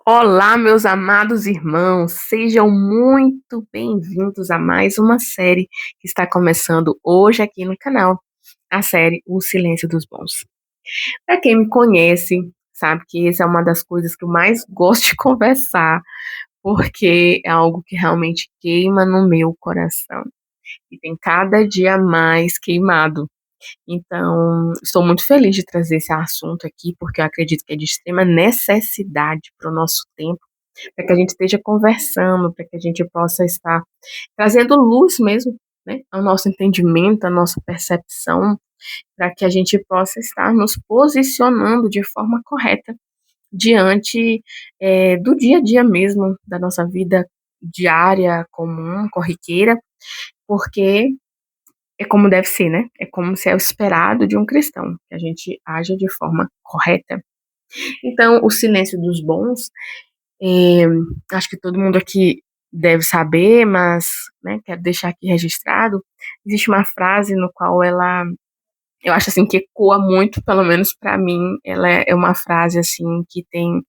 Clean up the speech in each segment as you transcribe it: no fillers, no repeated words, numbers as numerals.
Olá, meus amados irmãos, sejam muito bem-vindos a mais uma série que está começando hoje aqui no canal, a série O Silêncio dos Bons. Para quem me conhece, sabe que essa é uma das coisas que eu mais gosto de conversar, porque é algo que realmente queima no meu coração e tem cada dia mais queimado. Então, estou muito feliz de trazer esse assunto aqui, porque eu acredito que é de extrema necessidade para o nosso tempo, para que a gente esteja conversando, para que a gente possa estar trazendo luz mesmo, né, ao nosso entendimento, à nossa percepção, para que a gente possa estar nos posicionando de forma correta diante do dia a dia mesmo, da nossa vida diária, comum, corriqueira, porque é como deve ser, né? É como se é o esperado de um cristão, que a gente haja de forma correta. Então, o silêncio dos bons, eh, acho que todo mundo aqui deve saber, mas, né, quero deixar aqui registrado, existe uma frase no qual eu acho, assim, que ecoa muito, pelo menos para mim, ela é uma frase, assim, que tem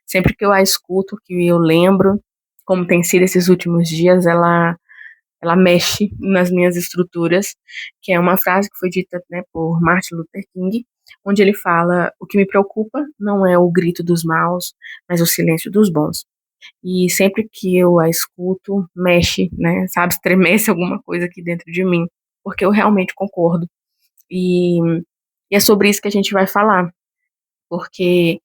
sempre que eu a escuto, que eu lembro como tem sido esses últimos dias, ela mexe nas minhas estruturas, que é uma frase que foi dita, né, por Martin Luther King, onde ele fala: "O que me preocupa não é o grito dos maus, mas o silêncio dos bons". E sempre que eu a escuto, mexe, né, sabe, estremece alguma coisa aqui dentro de mim, porque eu realmente concordo. E, e é sobre isso que a gente vai falar, porque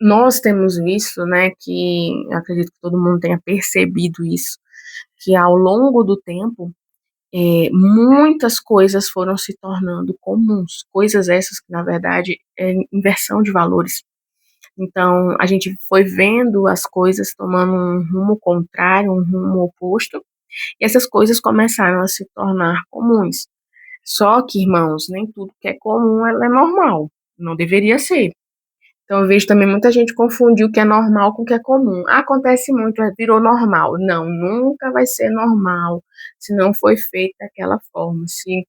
nós temos visto, né, que eu acredito que todo mundo tenha percebido isso, que ao longo do tempo muitas coisas foram se tornando comuns, coisas essas que, na verdade, é inversão de valores. Então, a gente foi vendo as coisas tomando um rumo contrário, um rumo oposto, e essas coisas começaram a se tornar comuns. Só que, irmãos, nem tudo que é comum ela é normal, não deveria ser. Então eu vejo também muita gente confundir o que é normal com o que é comum. Ah, acontece muito, virou normal. Não, nunca vai ser normal se não foi feito daquela forma. Se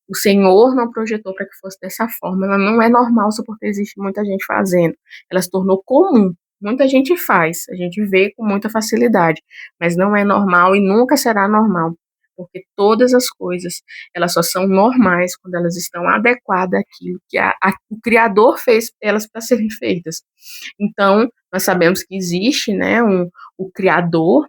o Senhor não projetou para que fosse dessa forma, ela não é normal só porque existe muita gente fazendo. Ela se tornou comum. Muita gente faz, a gente vê com muita facilidade, mas não é normal e nunca será normal, porque todas as coisas, elas só são normais quando elas estão adequadas àquilo que o Criador fez elas para serem feitas. Então, nós sabemos que existe, né, o Criador,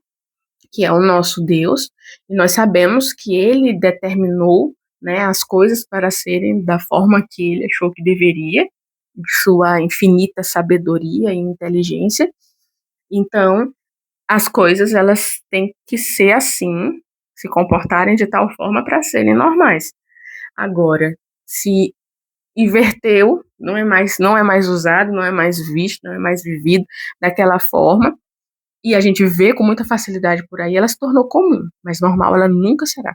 que é o nosso Deus, e nós sabemos que ele determinou, né, as coisas para serem da forma que ele achou que deveria, de sua infinita sabedoria e inteligência. Então, as coisas elas têm que ser assim, se comportarem de tal forma para serem normais. Agora, se inverteu, não é mais usado, não é mais visto, não é mais vivido daquela forma, e a gente vê com muita facilidade por aí, ela se tornou comum, mas normal ela nunca será.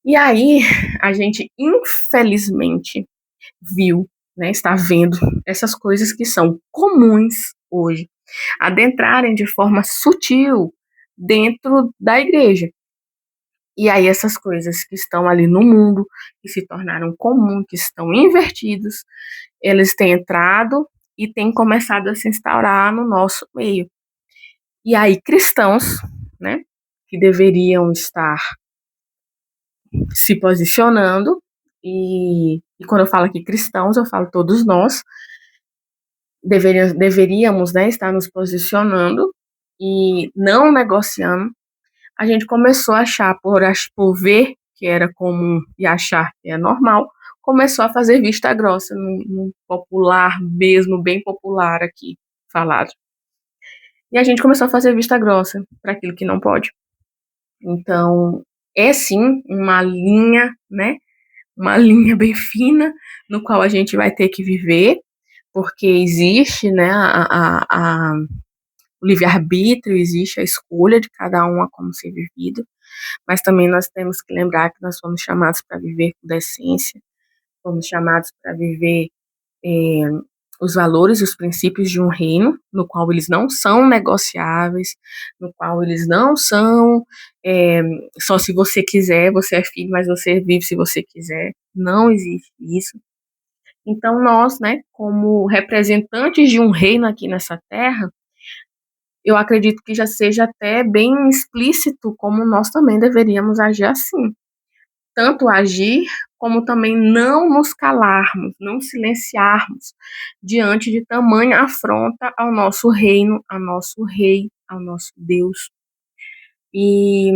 E aí, a gente infelizmente viu, né, está vendo essas coisas que são comuns hoje, adentrarem de forma sutil dentro da igreja. E aí essas coisas que estão ali no mundo, que se tornaram comum, que estão invertidos, eles têm entrado e têm começado a se instaurar no nosso meio. E aí cristãos, né, que deveriam estar se posicionando, e quando eu falo aqui cristãos, eu falo todos nós, deveríamos, né, estar nos posicionando e não negociando. A gente começou a achar, por ver que era comum e achar que é normal, começou a fazer vista grossa, no popular mesmo, bem popular aqui falado. E a gente começou a fazer vista grossa para aquilo que não pode. Então, é sim uma linha, né, uma linha bem fina, no qual a gente vai ter que viver, porque existe, né, o livre-arbítrio, existe a escolha de cada um a como ser vivido, mas também nós temos que lembrar que nós fomos chamados para viver com decência, fomos chamados para viver eh, os valores e os princípios de um reino, no qual eles não são negociáveis, no qual eles não são eh, só se você quiser, você é filho, mas você vive se você quiser. Não existe isso. Então nós, né, como representantes de um reino aqui nessa terra, eu acredito que já seja até bem explícito como nós também deveríamos agir assim. Tanto agir, como também não nos calarmos, não silenciarmos diante de tamanha afronta ao nosso reino, ao nosso rei, ao nosso Deus. E,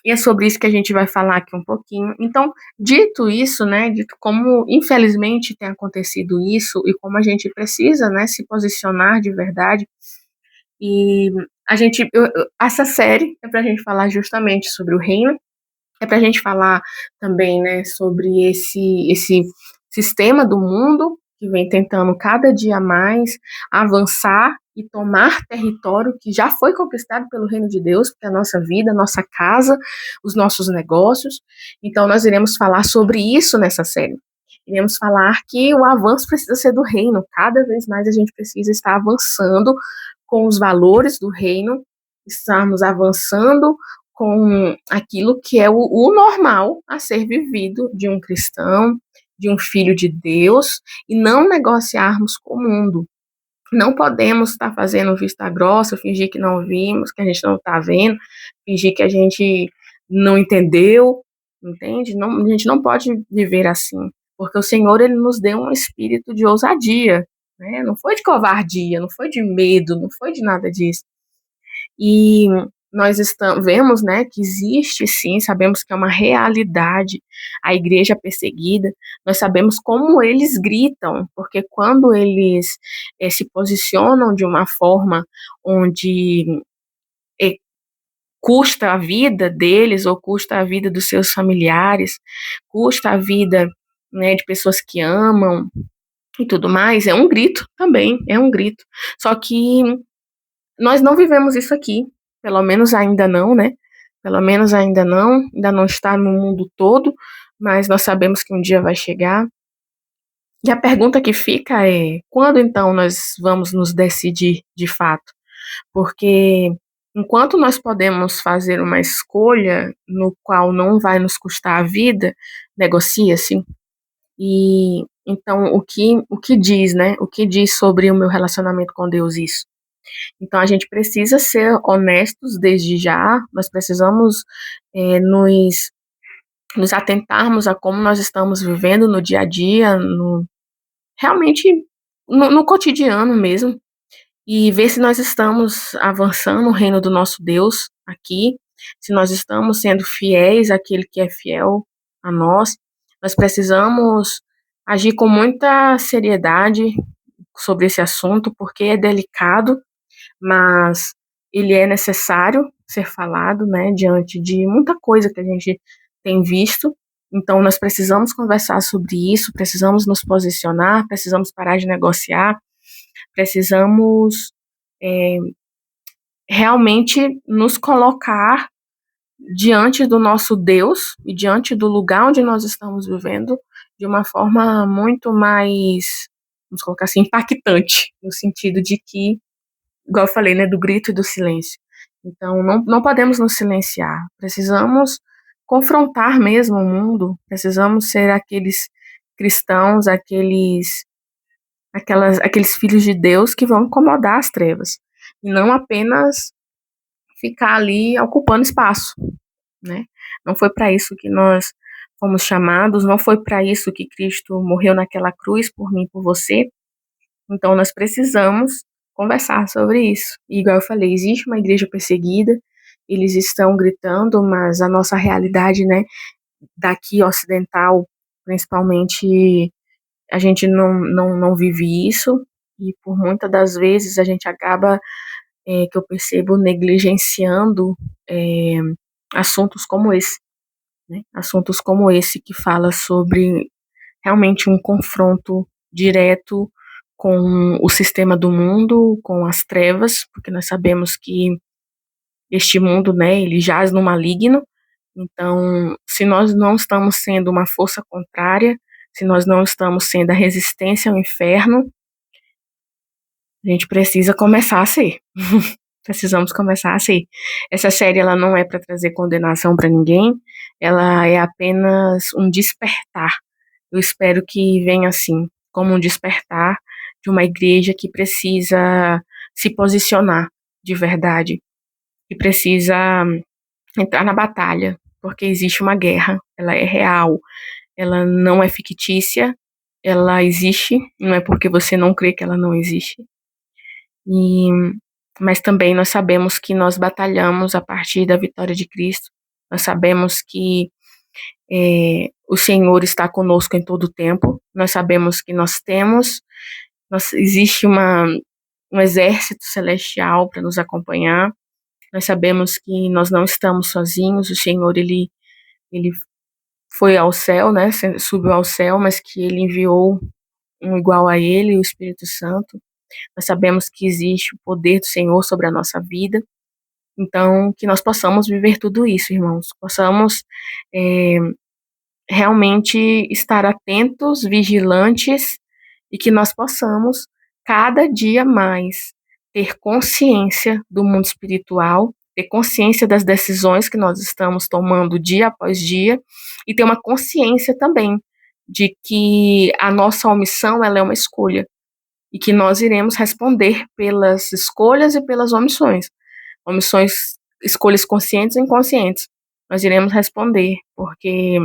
e é sobre isso que a gente vai falar aqui um pouquinho. Então, dito isso, né, dito como infelizmente tem acontecido isso e como a gente precisa, né, se posicionar de verdade, e essa série é para a gente falar justamente sobre o reino, é para a gente falar também, né, sobre esse sistema do mundo que vem tentando cada dia mais avançar e tomar território que já foi conquistado pelo reino de Deus, que é a nossa vida, a nossa casa, os nossos negócios. Então, nós iremos falar sobre isso nessa série. Iremos falar que o avanço precisa ser do reino. Cada vez mais a gente precisa estar avançando com os valores do reino, estarmos avançando com aquilo que é o normal a ser vivido de um cristão, de um filho de Deus, e não negociarmos com o mundo. Não podemos estar fazendo vista grossa, fingir que não vimos, que a gente não está vendo, fingir que a gente não entendeu, entende? Não, a gente não pode viver assim, porque o Senhor, ele nos deu um espírito de ousadia, né? Não foi de covardia, não foi de medo, não foi de nada disso. E nós vemos, né, que existe sim, sabemos que é uma realidade a igreja perseguida, nós sabemos como eles gritam, porque quando eles se posicionam de uma forma onde eh, custa a vida deles, ou custa a vida dos seus familiares, custa a vida, né, de pessoas que amam e tudo mais, é um grito também, é um grito. Só que nós não vivemos isso aqui, pelo menos ainda não, né? Pelo menos ainda não está no mundo todo, mas nós sabemos que um dia vai chegar. E a pergunta que fica é: quando então nós vamos nos decidir de fato? Porque enquanto nós podemos fazer uma escolha no qual não vai nos custar a vida, negocia-se. E então o que diz, né? O que diz sobre o meu relacionamento com Deus isso? Então, a gente precisa ser honestos desde já, nós precisamos nos atentarmos a como nós estamos vivendo no dia a dia, realmente no cotidiano mesmo, e ver se nós estamos avançando no reino do nosso Deus aqui, se nós estamos sendo fiéis àquele que é fiel a nós. Nós precisamos agir com muita seriedade sobre esse assunto, porque é delicado, mas ele é necessário ser falado, né, diante de muita coisa que a gente tem visto. Então, nós precisamos conversar sobre isso, precisamos nos posicionar, precisamos parar de negociar, precisamos é, realmente nos colocar diante do nosso Deus e diante do lugar onde nós estamos vivendo de uma forma muito mais, vamos colocar assim, impactante, no sentido de que, igual eu falei, né, do grito e do silêncio. Então, não podemos nos silenciar. Precisamos confrontar mesmo o mundo. Precisamos ser aqueles cristãos, aqueles filhos de Deus que vão incomodar as trevas. E não apenas ficar ali ocupando espaço, né? Não foi para isso que nós fomos chamados, não foi para isso que Cristo morreu naquela cruz por mim e por você. Então, nós precisamos conversar sobre isso. E, igual eu falei, existe uma igreja perseguida, eles estão gritando, mas a nossa realidade, né, daqui ocidental, principalmente, a gente não vive isso, e por muitas das vezes a gente acaba, que eu percebo, negligenciando é, assuntos como esse, né, assuntos como esse que fala sobre realmente um confronto direto com o sistema do mundo, com as trevas, porque nós sabemos que este mundo, né, ele jaz no maligno. Então, se nós não estamos sendo uma força contrária, se nós não estamos sendo a resistência ao inferno, a gente precisa começar a ser. Precisamos começar a ser. Essa série, ela não é para trazer condenação para ninguém, ela é apenas um despertar. Eu espero que venha assim, como um despertar de uma igreja que precisa se posicionar de verdade, que precisa entrar na batalha, porque existe uma guerra, ela é real, ela não é fictícia, ela existe, não é porque você não crê que ela não existe. E, mas também nós sabemos que nós batalhamos a partir da vitória de Cristo, nós sabemos que o Senhor está conosco em todo o tempo, nós sabemos que existe um exército celestial para nos acompanhar, nós sabemos que nós não estamos sozinhos, o Senhor, ele foi ao céu, né, subiu ao céu, mas que ele enviou um igual a ele, o Espírito Santo. Nós sabemos que existe o poder do Senhor sobre a nossa vida, então que nós possamos viver tudo isso, irmãos, possamos realmente estar atentos, vigilantes, e que nós possamos cada dia mais ter consciência do mundo espiritual, ter consciência das decisões que nós estamos tomando dia após dia e ter uma consciência também de que a nossa omissão, ela é uma escolha e que nós iremos responder pelas escolhas e pelas omissões, escolhas conscientes e inconscientes. Nós iremos responder, porque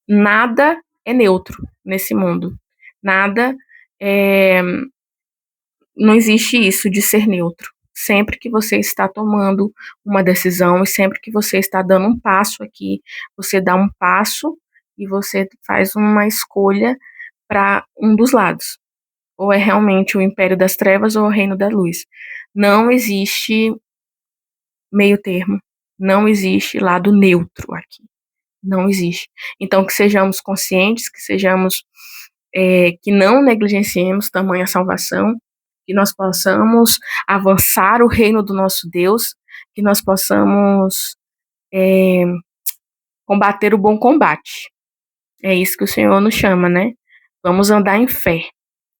nada é neutro nesse mundo. Nada é, não existe isso de ser neutro. Sempre que você está tomando uma decisão e sempre que você está dando um passo aqui, você dá um passo e você faz uma escolha para um dos lados. Ou é realmente o império das trevas ou o reino da luz. Não existe meio termo. Não existe lado neutro aqui. Não existe. Então, que sejamos conscientes, que não negligenciemos tamanha salvação, que nós possamos avançar o reino do nosso Deus, que nós possamos combater o bom combate. É isso que o Senhor nos chama, né? Vamos andar em fé.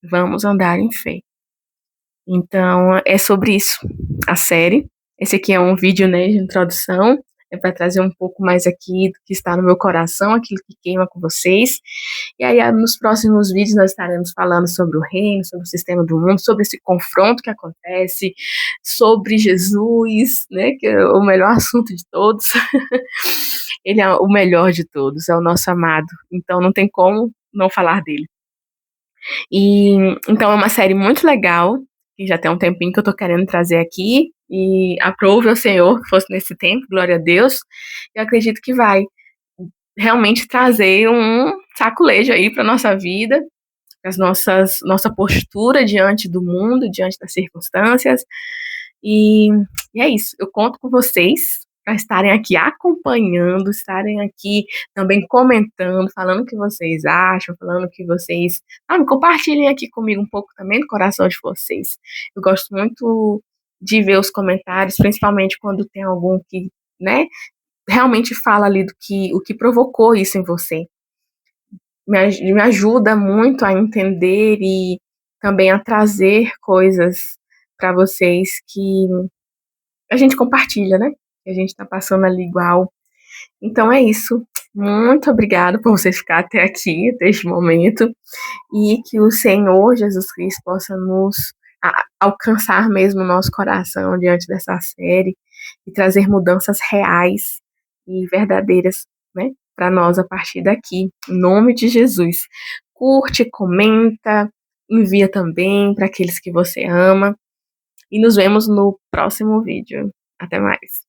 Vamos andar em fé. Então, é sobre isso a série. Esse aqui é um vídeo, né, de introdução. É para trazer um pouco mais aqui do que está no meu coração, aquilo que queima com vocês. E aí, nos próximos vídeos, nós estaremos falando sobre o reino, sobre o sistema do mundo, sobre esse confronto que acontece, sobre Jesus, né, que é o melhor assunto de todos. Ele é o melhor de todos, é o nosso amado. Então, não tem como não falar dele. E então é uma série muito legal, que já tem um tempinho que eu tô querendo trazer aqui, e aprove ao Senhor que fosse nesse tempo, glória a Deus. Eu acredito que vai realmente trazer um saculejo aí para nossa vida, nossa postura diante do mundo, diante das circunstâncias. E, e é isso. Eu conto com vocês para estarem aqui acompanhando, estarem aqui também comentando, falando o que vocês acham, falando o que vocês. Compartilhem aqui comigo um pouco também do coração de vocês. Eu gosto muito de ver os comentários, principalmente quando tem algum que, né, realmente fala ali o que provocou isso em você. Me ajuda muito a entender e também a trazer coisas para vocês que a gente compartilha, né? Que a gente tá passando ali igual. Então é isso. Muito obrigada por vocês ficarem até aqui, até este momento. E que o Senhor Jesus Cristo possa nos alcançar mesmo o nosso coração diante dessa série e trazer mudanças reais e verdadeiras, né? Para nós a partir daqui. Em nome de Jesus. Curte, comenta, envia também para aqueles que você ama. E nos vemos no próximo vídeo. Até mais.